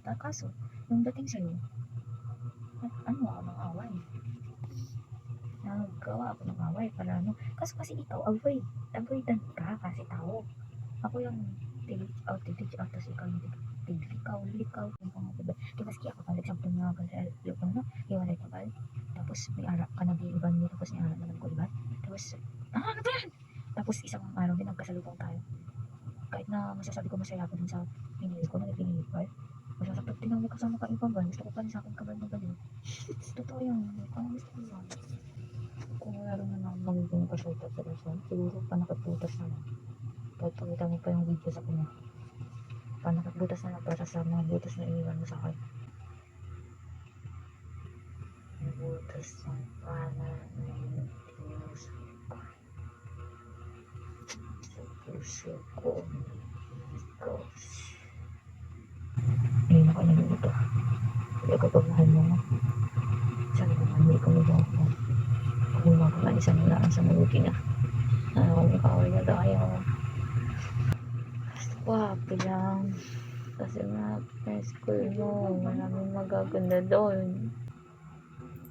Kaso, yung dating sa'yo, ano ako ng away. Nagawa ako ng away para ano. Kaso kasi ikaw, avoidant ka kasi tao. Ako yung tilig out, tapos ikaw yung likaw, yung mga diba? Di maski ako pala, example nga ba sa lupon na, hiwalay ka ba? Tapos may arak ka nag-iiban niya, tapos may arak naman ko iba. Tapos, ano ba yan? Tapos isang araw din nagkasalubong tayo. Kahit na masasabi ko masaya ako dun sa pinili ko, pinili ko masasaktan din ako kasama ka ibang ban. Gusto ko pa rin sa akin kabal na baliw. Totoo yan. Kung gusto ko yan. Kung meron na lang magiging pasyota sa relasyon, siguro panakatbutas na lang. Kahit pakita mo pa yung video sa kanya. Panakatbutas na lang para sa mga butas na iniwan mo sa akin. Butas ng pana na hindi mo sa akin. Sa puso ko. Gosh. Ayun ako naluluto. Hindi ako pagmahal mo nga. Sabi ko, hindi ko mo ako. Kung ako na isang laan sa maluti na. Kung kaway na tayo. Wapi lang. Kasi nga, sa school mo, maraming magaganda doon.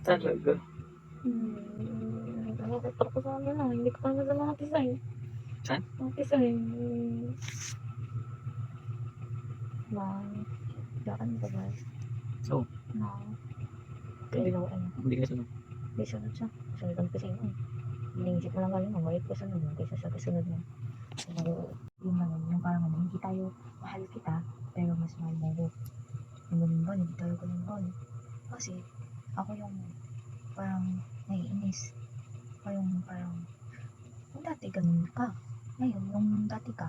Talaga? Nakakita ko sa amin lang. Hindi ko pa sa mga tisay. Saan? Mga tisay. Daan ba ba? So, Kailaw ano. hindi ka sunod. Hindi sunod siya. Sunod kasi yun. Iniisip mo lang kami, mabait ko sunod mo kaysa sa kasunod mo. Yung parang ano, hindi tayo mahal kita, pero mas mahal mo ko. Yung bulimbon, hindi tayo bulimbon. Kasi, ako yung parang naiinis. Ako yung parang, yung dati ganun ka. Ngayon, yung dati ka.